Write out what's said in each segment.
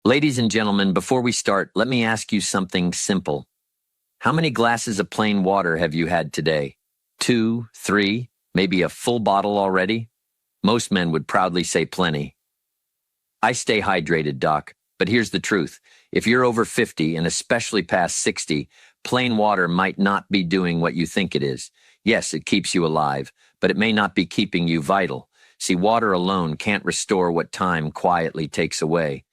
Ladies and gentlemen, before we start, let me ask you something simple. How many glasses of plain water have you had today? 2, 3, maybe a full bottle already? Most men would proudly say plenty. I stay hydrated, Doc, but here's the truth. If you're over 50 and especially past 60, plain water might not be doing what you think it is. Yes, it keeps you alive, but it may not be keeping you vital. See, water alone can't restore what time quietly takes away.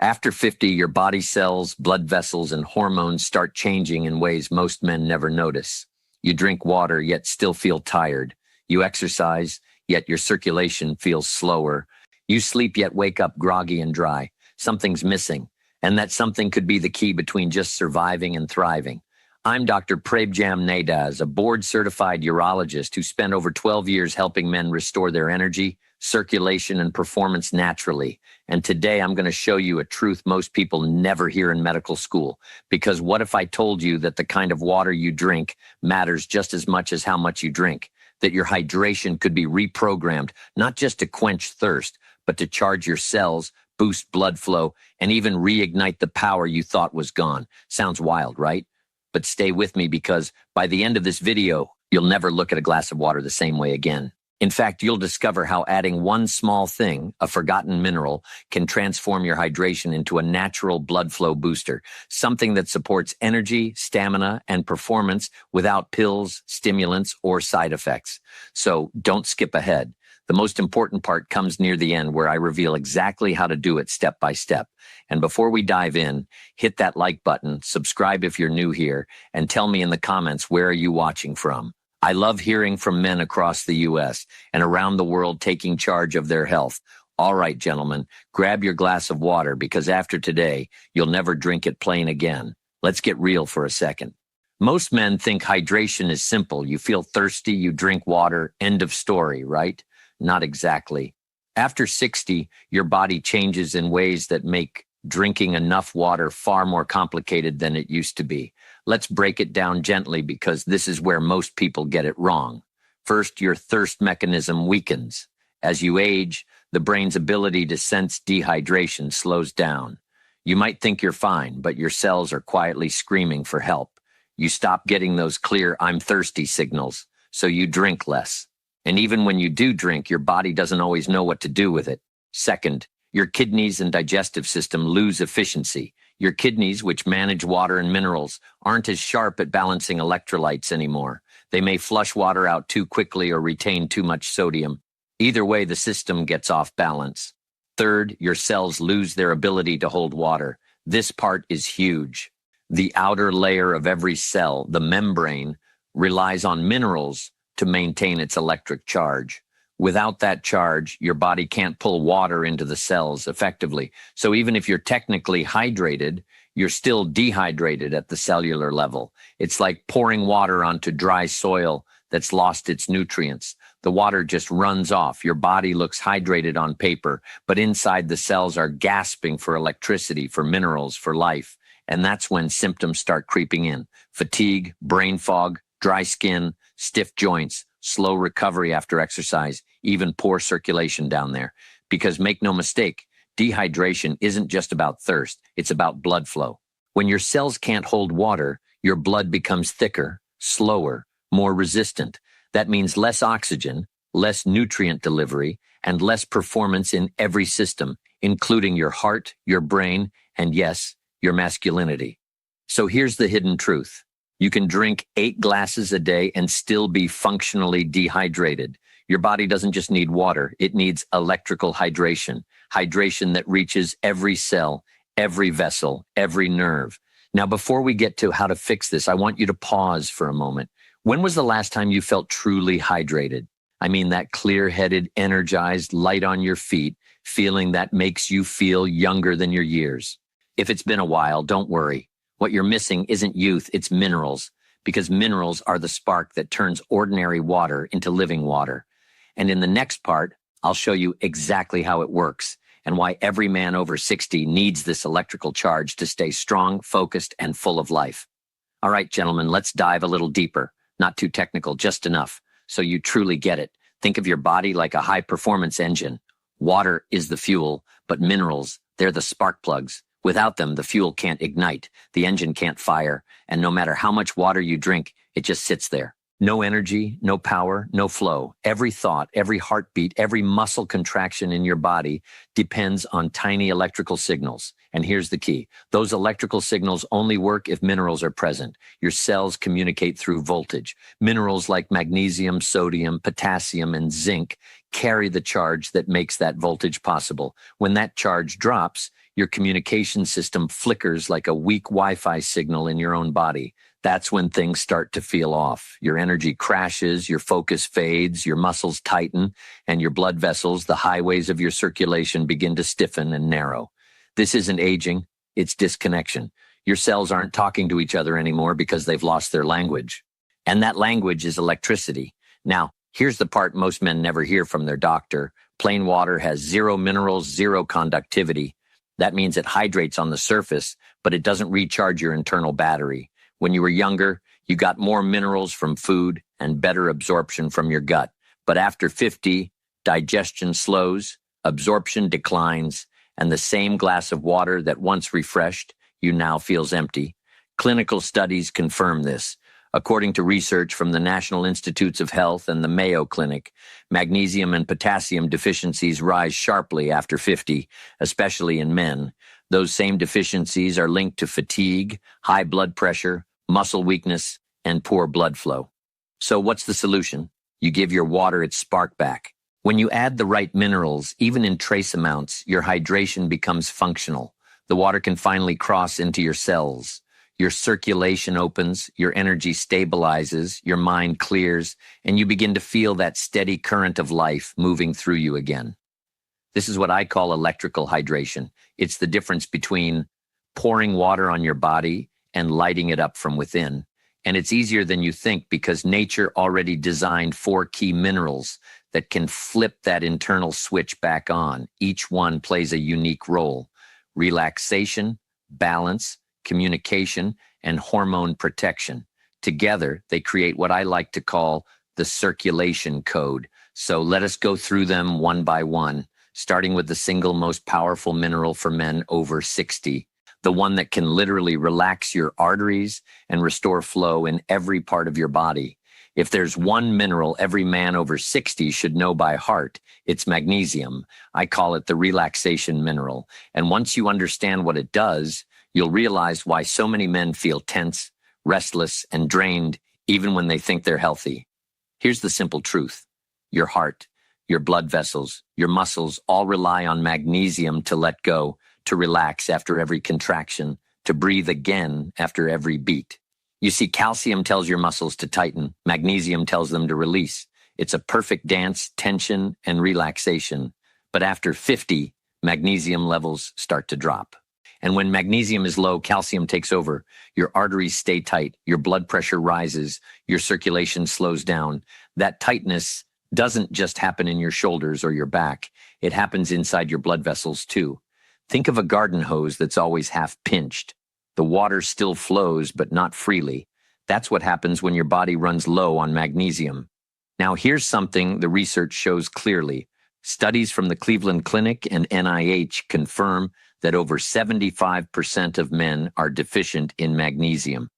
After 50, your body cells, blood vessels, and hormones start changing in ways most men never notice. You drink water, yet still feel tired. You exercise, yet your circulation feels slower. You sleep, yet wake up groggy and dry. Something's missing, and that something could be the key between just surviving and thriving. I'm Dr. Pradip Jamnadas, a board-certified urologist who spent over 12 years helping men restore their energy, circulation, and performance naturally. And today I'm going to show you a truth most people never hear in medical school. Because what if I told you that the kind of water you drink matters just as much as how much you drink? That your hydration could be reprogrammed, not just to quench thirst, but to charge your cells, boost blood flow, and even reignite the power you thought was gone. Sounds wild, right? But stay with me, because by the end of this video, you'll never look at a glass of water the same way again. In fact, you'll discover how adding one small thing, a forgotten mineral, can transform your hydration into a natural blood flow booster, something that supports energy, stamina, and performance without pills, stimulants, or side effects. So don't skip ahead. The most important part comes near the end, where I reveal exactly how to do it step by step. And before we dive in, hit that like button, subscribe if you're new here, and tell me in the comments, where are you watching from? I love hearing from men across the U.S. and around the world taking charge of their health. All right, gentlemen, grab your glass of water, because after today, you'll never drink it plain again. Let's get real for a second. Most men think hydration is simple. You feel thirsty, you drink water, end of story, right? Not exactly. After 60, your body changes in ways that make drinking enough water far more complicated than it used to be. Let's break it down gently, because this is where most people get it wrong. First, your thirst mechanism weakens. As you age, the brain's ability to sense dehydration slows down. You might think you're fine, but your cells are quietly screaming for help. You stop getting those clear "I'm thirsty" signals, so you drink less. And even when you do drink, your body doesn't always know what to do with it. Second, your kidneys and digestive system lose efficiency. Your kidneys, which manage water and minerals, aren't as sharp at balancing electrolytes anymore. They may flush water out too quickly or retain too much sodium. Either way, the system gets off balance. Third, your cells lose their ability to hold water. This part is huge. The outer layer of every cell, the membrane, relies on minerals to maintain its electric charge. Without that charge, your body can't pull water into the cells effectively. So even if you're technically hydrated, you're still dehydrated at the cellular level. It's like pouring water onto dry soil that's lost its nutrients. The water just runs off. Your body looks hydrated on paper, but inside the cells are gasping for electricity, for minerals, for life. And that's when symptoms start creeping in. Fatigue, brain fog, dry skin, stiff joints, slow recovery after exercise, even poor circulation down there. Because make no mistake, dehydration isn't just about thirst, it's about blood flow. When your cells can't hold water, your blood becomes thicker, slower, more resistant. That means less oxygen, less nutrient delivery, and less performance in every system, including your heart, your brain, and yes, your masculinity. So here's the hidden truth. You can drink 8 glasses a day and still be functionally dehydrated. Your body doesn't just need water, it needs electrical hydration. Hydration that reaches every cell, every vessel, every nerve. Now, before we get to how to fix this, I want you to pause for a moment. When was the last time you felt truly hydrated? I mean, that clear-headed, energized, light on your feet, feeling that makes you feel younger than your years. If it's been a while, don't worry. What you're missing isn't youth, it's minerals, because minerals are the spark that turns ordinary water into living water. And in the next part, I'll show you exactly how it works and why every man over 60 needs this electrical charge to stay strong, focused, and full of life. All right, gentlemen, let's dive a little deeper. Not too technical, just enough, so you truly get it. Think of your body like a high-performance engine. Water is the fuel, but minerals, they're the spark plugs. Without them, the fuel can't ignite, the engine can't fire, and no matter how much water you drink, it just sits there. No energy, no power, no flow. Every thought, every heartbeat, every muscle contraction in your body depends on tiny electrical signals. And here's the key. Those electrical signals only work if minerals are present. Your cells communicate through voltage. Minerals like magnesium, sodium, potassium, and zinc carry the charge that makes that voltage possible. When that charge drops, your communication system flickers like a weak Wi-Fi signal in your own body. That's when things start to feel off. Your energy crashes, your focus fades, your muscles tighten, and your blood vessels, the highways of your circulation, begin to stiffen and narrow. This isn't aging, it's disconnection. Your cells aren't talking to each other anymore because they've lost their language. And that language is electricity. Now, here's the part most men never hear from their doctor. Plain water has zero minerals, zero conductivity. That means it hydrates on the surface, but it doesn't recharge your internal battery. When you were younger, you got more minerals from food and better absorption from your gut. But after 50, digestion slows, absorption declines, and the same glass of water that once refreshed you now feels empty. Clinical studies confirm this. According to research from the National Institutes of Health and the Mayo Clinic, magnesium and potassium deficiencies rise sharply after 50, especially in men. Those same deficiencies are linked to fatigue, high blood pressure, muscle weakness, and poor blood flow. So what's the solution? You give your water its spark back. When you add the right minerals, even in trace amounts, your hydration becomes functional. The water can finally cross into your cells. Your circulation opens, your energy stabilizes, your mind clears, and you begin to feel that steady current of life moving through you again. This is what I call electrical hydration. It's the difference between pouring water on your body and lighting it up from within. And it's easier than you think because nature already designed 4 key minerals that can flip that internal switch back on. Each one plays a unique role: relaxation, balance, communication, and hormone protection. Together, they create what I like to call the circulation code. So let us go through them one by one, starting with the single most powerful mineral for men over 60, the one that can literally relax your arteries and restore flow in every part of your body. If there's one mineral every man over 60 should know by heart, it's magnesium. I call it the relaxation mineral. And once you understand what it does, you'll realize why so many men feel tense, restless, and drained even when they think they're healthy. Here's the simple truth. Your heart, your blood vessels, your muscles all rely on magnesium to let go, to relax after every contraction, to breathe again after every beat. You see, calcium tells your muscles to tighten, magnesium tells them to release. It's a perfect dance, tension, and relaxation. But after 50, magnesium levels start to drop. And when magnesium is low, calcium takes over. Your arteries stay tight, your blood pressure rises, your circulation slows down. That tightness doesn't just happen in your shoulders or your back. It happens inside your blood vessels too. Think of a garden hose that's always half pinched. The water still flows, but not freely. That's what happens when your body runs low on magnesium. Now, here's something the research shows clearly. Studies from the Cleveland Clinic and NIH confirm that over 75% of men are deficient in magnesium.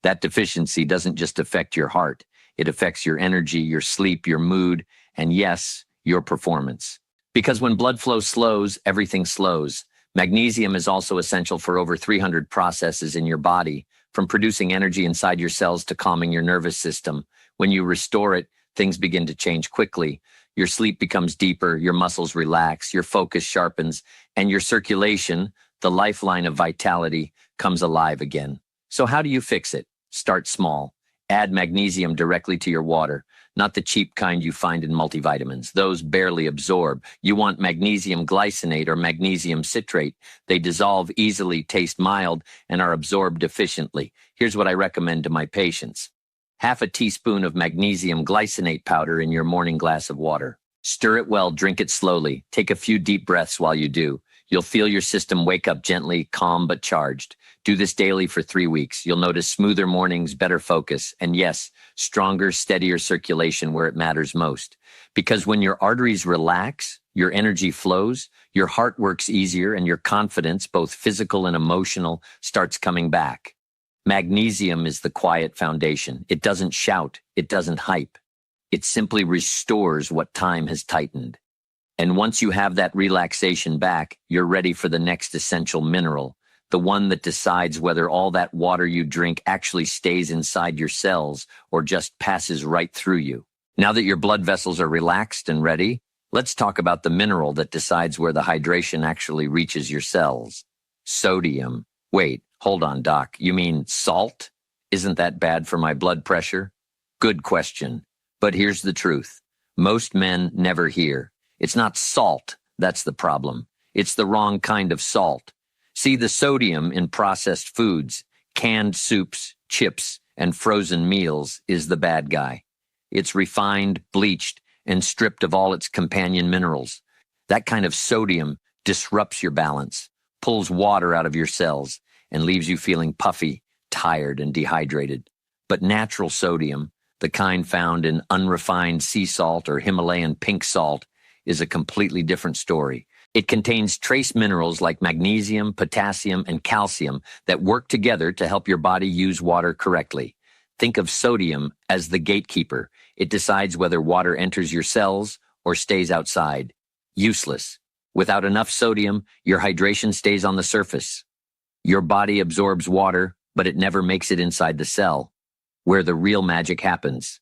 That deficiency doesn't just affect your heart. It affects your energy, your sleep, your mood, and yes, your performance. Because when blood flow slows, everything slows. Magnesium is also essential for over 300 processes in your body, from producing energy inside your cells to calming your nervous system. When you restore it, things begin to change quickly. Your sleep becomes deeper, your muscles relax, your focus sharpens, and your circulation, the lifeline of vitality, comes alive again. So how do you fix it? Start small. Add magnesium directly to your water, not the cheap kind you find in multivitamins. Those barely absorb. You want magnesium glycinate or magnesium citrate. They dissolve easily, taste mild, and are absorbed efficiently. Here's what I recommend to my patients. Half a teaspoon of magnesium glycinate powder in your morning glass of water. Stir it well, drink it slowly. Take a few deep breaths while you do. You'll feel your system wake up gently, calm but charged. Do this daily for 3 weeks. You'll notice smoother mornings, better focus, and yes, stronger, steadier circulation where it matters most. Because when your arteries relax, your energy flows, your heart works easier, and your confidence, both physical and emotional, starts coming back. Magnesium is the quiet foundation. It doesn't shout. It doesn't hype. It simply restores what time has tightened. And once you have that relaxation back, you're ready for the next essential mineral, the one that decides whether all that water you drink actually stays inside your cells or just passes right through you. Now that your blood vessels are relaxed and ready, let's talk about the mineral that decides where the hydration actually reaches your cells. Sodium. Wait, hold on, Doc. You mean salt? Isn't that bad for my blood pressure? Good question. But here's the truth. Most men never hear. It's not salt that's the problem. It's the wrong kind of salt. See, the sodium in processed foods, canned soups, chips, and frozen meals is the bad guy. It's refined, bleached, and stripped of all its companion minerals. That kind of sodium disrupts your balance, pulls water out of your cells, and leaves you feeling puffy, tired, and dehydrated. But natural sodium, the kind found in unrefined sea salt or Himalayan pink salt, is a completely different story. It contains trace minerals like magnesium, potassium, and calcium that work together to help your body use water correctly. Think of sodium as the gatekeeper. It decides whether water enters your cells or stays outside. Useless. Without enough sodium, your hydration stays on the surface. Your body absorbs water, but it never makes it inside the cell, where the real magic happens.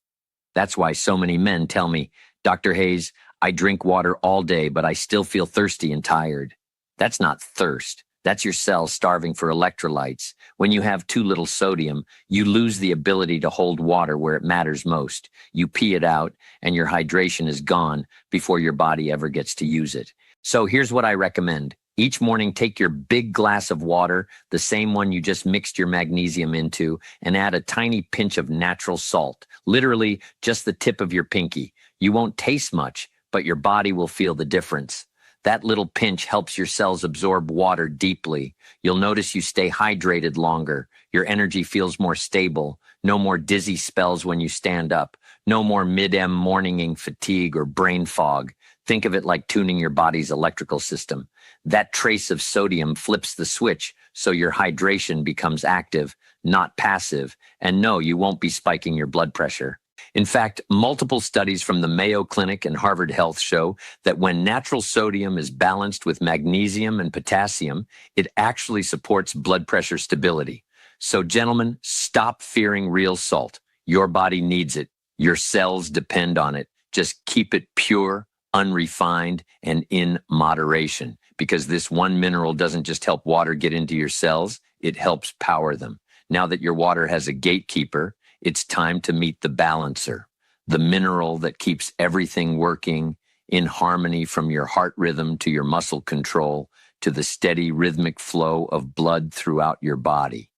That's why so many men tell me, Dr. Hayes, I drink water all day, but I still feel thirsty and tired. That's not thirst. That's your cells starving for electrolytes. When you have too little sodium, you lose the ability to hold water where it matters most. You pee it out, and your hydration is gone before your body ever gets to use it. So here's what I recommend. Each morning, take your big glass of water, the same one you just mixed your magnesium into, and add a tiny pinch of natural salt, literally just the tip of your pinky. You won't taste much, but your body will feel the difference. That little pinch helps your cells absorb water deeply. You'll notice you stay hydrated longer. Your energy feels more stable. No more dizzy spells when you stand up. No more mid-M morninging fatigue or brain fog. Think of it like tuning your body's electrical system. That trace of sodium flips the switch so your hydration becomes active, not passive. And no, you won't be spiking your blood pressure. In fact, multiple studies from the Mayo Clinic and Harvard Health show that when natural sodium is balanced with magnesium and potassium, it actually supports blood pressure stability. So gentlemen, stop fearing real salt. Your body needs it. Your cells depend on it. Just keep it pure, unrefined, and in moderation, because this one mineral doesn't just help water get into your cells, it helps power them. Now that your water has a gatekeeper, it's time to meet the balancer, the mineral that keeps everything working in harmony, from your heart rhythm to your muscle control to the steady rhythmic flow of blood throughout your body.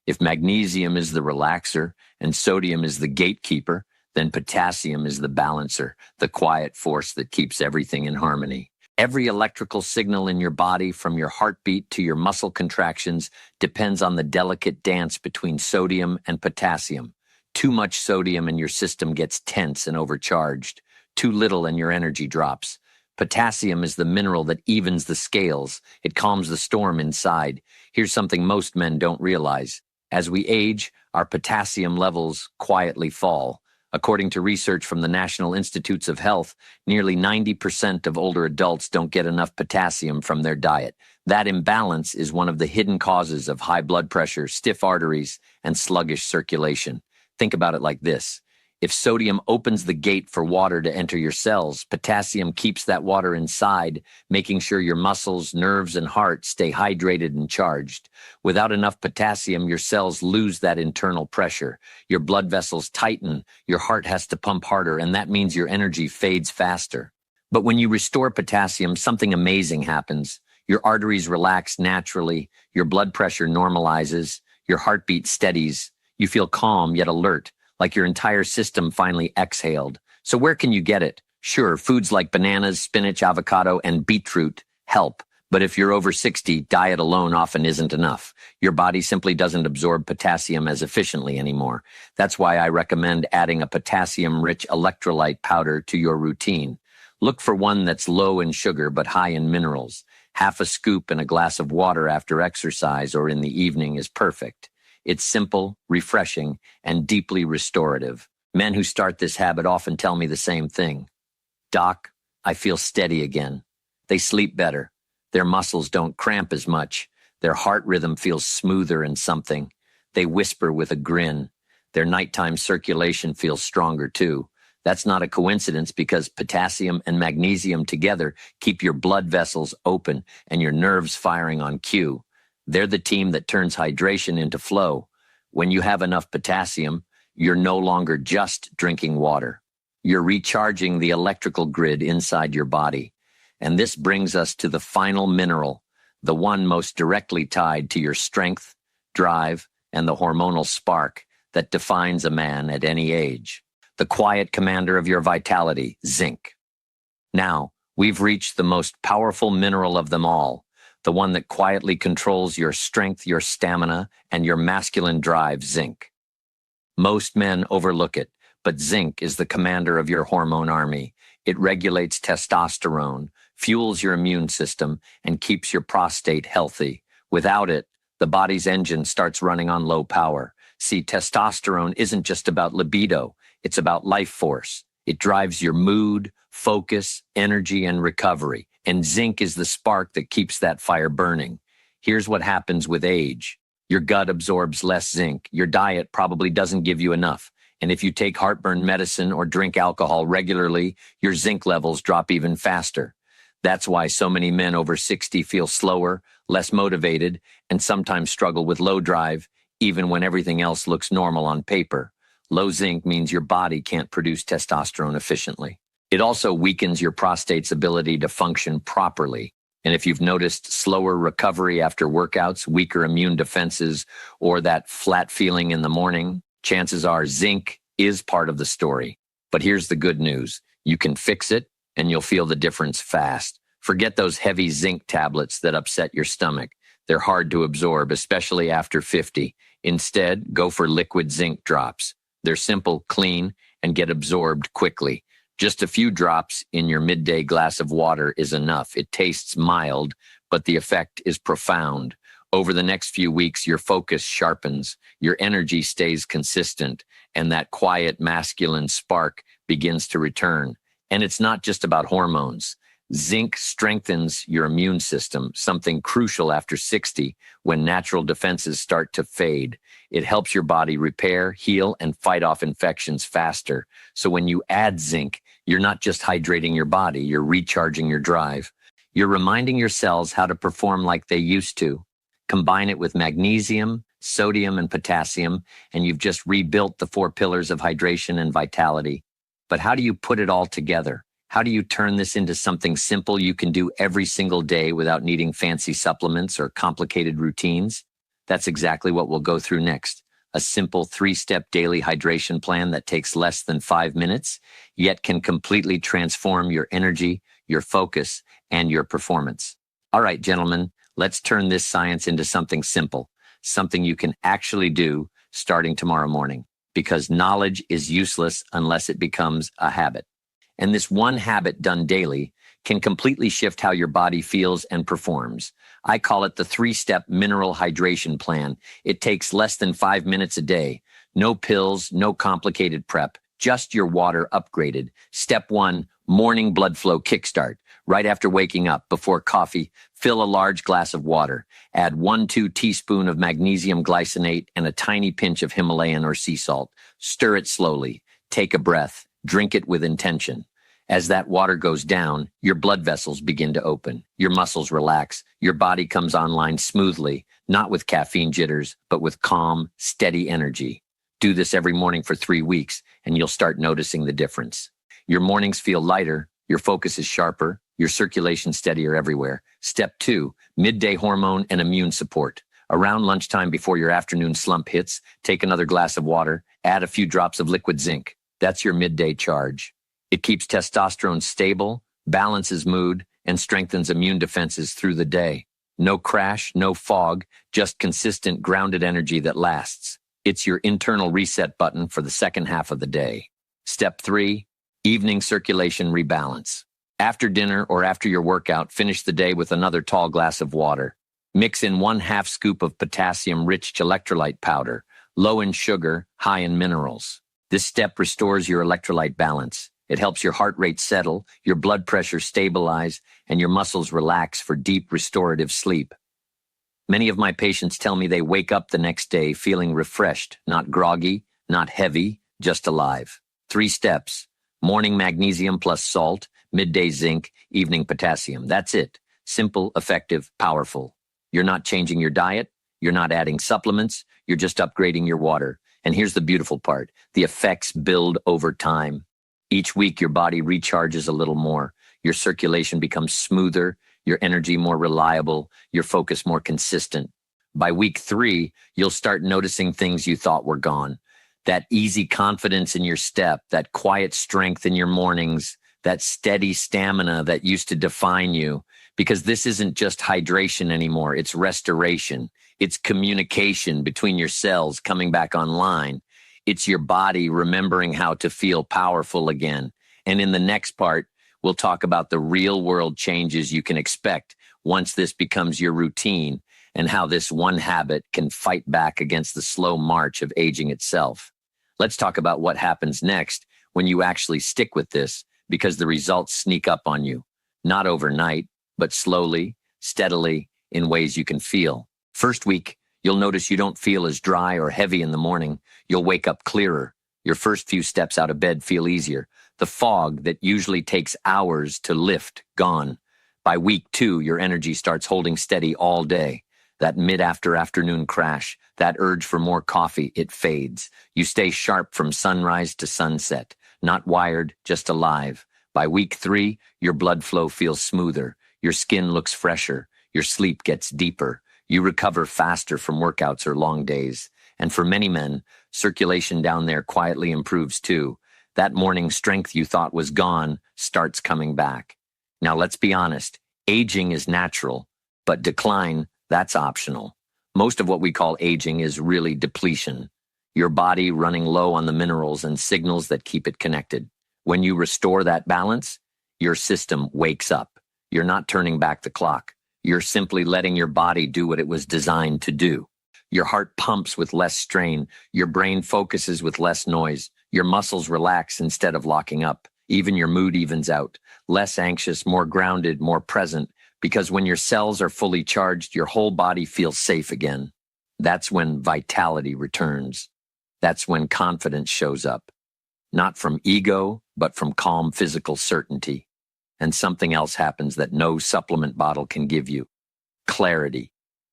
If magnesium is the relaxer and sodium is the gatekeeper, then potassium is the balancer, the quiet force that keeps everything in harmony. Every electrical signal in your body, from your heartbeat to your muscle contractions, depends on the delicate dance between sodium and potassium. Too much sodium and your system gets tense and overcharged. Too little and your energy drops. Potassium is the mineral that evens the scales. It calms the storm inside. Here's something most men don't realize. As we age, our potassium levels quietly fall. According to research from the National Institutes of Health, nearly 90% of older adults don't get enough potassium from their diet. That imbalance is one of the hidden causes of high blood pressure, stiff arteries, and sluggish circulation. Think about it like this. If sodium opens the gate for water to enter your cells, potassium keeps that water inside, making sure your muscles, nerves, and heart stay hydrated and charged. Without enough potassium, your cells lose that internal pressure. Your blood vessels tighten, your heart has to pump harder, and that means your energy fades faster. But when you restore potassium, something amazing happens. Your arteries relax naturally, your blood pressure normalizes, your heartbeat steadies. You feel calm yet alert, like your entire system finally exhaled. So where can you get it? Sure, foods like bananas, spinach, avocado, and beetroot help. But if you're over 60, diet alone often isn't enough. Your body simply doesn't absorb potassium as efficiently anymore. That's why I recommend adding a potassium-rich electrolyte powder to your routine. Look for one that's low in sugar but high in minerals. Half a scoop in a glass of water after exercise or in the evening is perfect. It's simple, refreshing, and deeply restorative. Men who start this habit often tell me the same thing. Doc, I feel steady again. They sleep better. Their muscles don't cramp as much. Their heart rhythm feels smoother and something. They whisper with a grin. Their nighttime circulation feels stronger too. That's not a coincidence because potassium and magnesium together keep your blood vessels open and your nerves firing on cue. They're the team that turns hydration into flow. When you have enough potassium, you're no longer just drinking water. You're recharging the electrical grid inside your body. And this brings us to the final mineral, the one most directly tied to your strength, drive, and the hormonal spark that defines a man at any age. The quiet commander of your vitality, zinc. Now, we've reached the most powerful mineral of them all, the one that quietly controls your strength, your stamina, and your masculine drive, zinc. Most men overlook it, but zinc is the commander of your hormone army. It regulates testosterone, fuels your immune system, and keeps your prostate healthy. Without it, the body's engine starts running on low power. See, testosterone isn't just about libido. It's about life force. It drives your mood, focus, energy, and recovery. And zinc is the spark that keeps that fire burning. Here's what happens with age. Your gut absorbs less zinc. Your diet probably doesn't give you enough. And if you take heartburn medicine or drink alcohol regularly, your zinc levels drop even faster. That's why so many men over 60 feel slower, less motivated, and sometimes struggle with low drive, even when everything else looks normal on paper. Low zinc means your body can't produce testosterone efficiently. It also weakens your prostate's ability to function properly. And if you've noticed slower recovery after workouts, weaker immune defenses, or that flat feeling in the morning, chances are zinc is part of the story. But here's the good news. You can fix it, and you'll feel the difference fast. Forget those heavy zinc tablets that upset your stomach. They're hard to absorb, especially after 50. Instead, go for liquid zinc drops. They're simple, clean, and get absorbed quickly. Just a few drops in your midday glass of water is enough. It tastes mild, but the effect is profound. Over the next few weeks, your focus sharpens, your energy stays consistent, and that quiet masculine spark begins to return. And it's not just about hormones. Zinc strengthens your immune system, something crucial after 60 when natural defenses start to fade. It helps your body repair, heal, and fight off infections faster. So when you add zinc, you're not just hydrating your body, you're recharging your drive. You're reminding your cells how to perform like they used to. Combine it with magnesium, sodium, and potassium, and you've just rebuilt the 4 pillars of hydration and vitality. But how do you put it all together? How do you turn this into something simple you can do every single day without needing fancy supplements or complicated routines? That's exactly what we'll go through next. A simple 3-step daily hydration plan that takes less than 5 minutes, yet can completely transform your energy, your focus, and your performance. All right, gentlemen, let's turn this science into something simple, something you can actually do starting tomorrow morning, because knowledge is useless unless it becomes a habit. And this one habit done daily can completely shift how your body feels and performs. I call it the 3-step mineral hydration plan. It takes less than 5 minutes a day. No pills, no complicated prep, just your water upgraded. Step 1, morning blood flow kickstart. Right after waking up, before coffee, fill a large glass of water. Add 1-2 teaspoons of magnesium glycinate and a tiny pinch of Himalayan or sea salt. Stir it slowly. Take a breath. Drink it with intention. As that water goes down, your blood vessels begin to open. Your muscles relax. Your body comes online smoothly, not with caffeine jitters, but with calm, steady energy. Do this every morning for 3 weeks, and you'll start noticing the difference. Your mornings feel lighter, your focus is sharper, your circulation steadier everywhere. Step 2, midday hormone and immune support. Around lunchtime before your afternoon slump hits, take another glass of water, add a few drops of liquid zinc. That's your midday charge. It keeps testosterone stable, balances mood, and strengthens immune defenses through the day. No crash, no fog, just consistent grounded energy that lasts. It's your internal reset button for the second half of the day. Step 3, evening circulation rebalance. After dinner or after your workout, finish the day with another tall glass of water. Mix in 1/2 scoop of potassium-rich electrolyte powder, low in sugar, high in minerals. This step restores your electrolyte balance. It helps your heart rate settle, your blood pressure stabilize, and your muscles relax for deep restorative sleep. Many of my patients tell me they wake up the next day feeling refreshed, not groggy, not heavy, just alive. 3 steps: morning magnesium plus salt, midday zinc, evening potassium. That's it. Simple, effective, powerful. You're not changing your diet. You're not adding supplements. You're just upgrading your water. And here's the beautiful part. The effects build over time. Each week, your body recharges a little more. Your circulation becomes smoother, your energy more reliable, your focus more consistent. By week 3, you'll start noticing things you thought were gone. That easy confidence in your step, that quiet strength in your mornings, that steady stamina that used to define you. Because this isn't just hydration anymore, it's restoration. It's communication between your cells coming back online. It's your body remembering how to feel powerful again. And in the next part, we'll talk about the real world changes you can expect once this becomes your routine and how this one habit can fight back against the slow march of aging itself. Let's talk about what happens next when you actually stick with this, because the results sneak up on you. Not overnight, but slowly, steadily, in ways you can feel. First week, you'll notice you don't feel as dry or heavy in the morning. You'll wake up clearer. Your first few steps out of bed feel easier. The fog that usually takes hours to lift, gone. By week 2, your energy starts holding steady all day. That mid-afternoon crash, that urge for more coffee, it fades. You stay sharp from sunrise to sunset. Not wired, just alive. By week 3, your blood flow feels smoother. Your skin looks fresher. Your sleep gets deeper. You recover faster from workouts or long days. And for many men, circulation down there quietly improves too. That morning strength you thought was gone starts coming back. Now let's be honest, aging is natural, but decline, that's optional. Most of what we call aging is really depletion. Your body running low on the minerals and signals that keep it connected. When you restore that balance, your system wakes up. You're not turning back the clock. You're simply letting your body do what it was designed to do. Your heart pumps with less strain. Your brain focuses with less noise. Your muscles relax instead of locking up. Even your mood evens out. Less anxious, more grounded, more present. Because when your cells are fully charged, your whole body feels safe again. That's when vitality returns. That's when confidence shows up. Not from ego, but from calm physical certainty. And something else happens that no supplement bottle can give you. Clarity.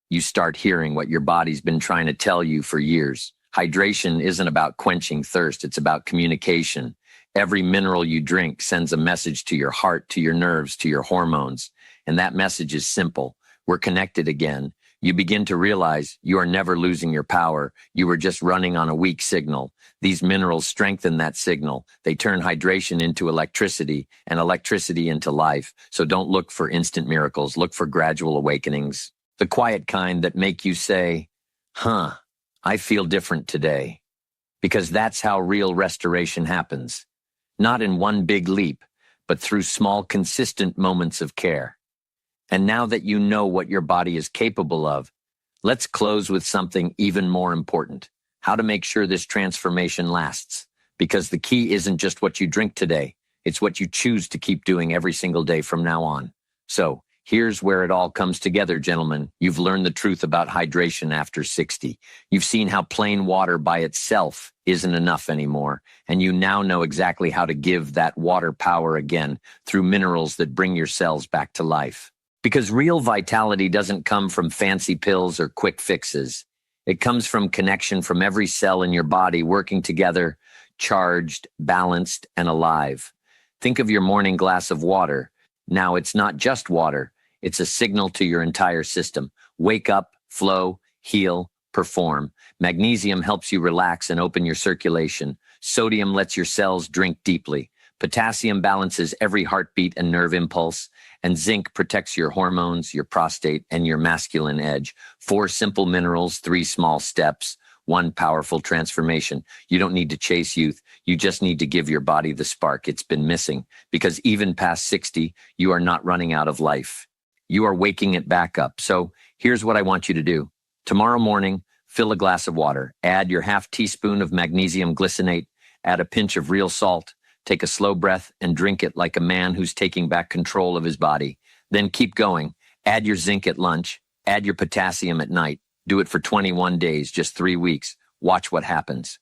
You start hearing what your body's been trying to tell you for years. Hydration isn't about quenching thirst, it's about communication. Every mineral you drink sends a message to your heart, to your nerves, to your hormones. And that message is simple. We're connected again. You begin to realize you are never losing your power. You were just running on a weak signal. These minerals strengthen that signal. They turn hydration into electricity and electricity into life. So don't look for instant miracles. Look for gradual awakenings. The quiet kind that make you say, I feel different today. Because that's how real restoration happens. Not in one big leap, but through small, consistent moments of care. And now that you know what your body is capable of, let's close with something even more important. How to make sure this transformation lasts. Because the key isn't just what you drink today. It's what you choose to keep doing every single day from now on. So, here's where it all comes together, gentlemen. You've learned the truth about hydration after 60. You've seen how plain water by itself isn't enough anymore. And you now know exactly how to give that water power again through minerals that bring your cells back to life. Because real vitality doesn't come from fancy pills or quick fixes. It comes from connection from every cell in your body working together, charged, balanced, and alive. Think of your morning glass of water. Now, it's not just water. It's a signal to your entire system. Wake up, flow, heal, perform. Magnesium helps you relax and open your circulation. Sodium lets your cells drink deeply. Potassium balances every heartbeat and nerve impulse. And zinc protects your hormones, your prostate, and your masculine edge. 4 simple minerals, 3 small steps. One powerful transformation. You don't need to chase youth. You just need to give your body the spark it's been missing. Because even past 60, you are not running out of life. You are waking it back up. So here's what I want you to do. Tomorrow morning, fill a glass of water. Add your half teaspoon of magnesium glycinate. Add a pinch of real salt. Take a slow breath and drink it like a man who's taking back control of his body. Then keep going. Add your zinc at lunch. Add your potassium at night. Do it for 21 days, just 3 weeks. Watch what happens.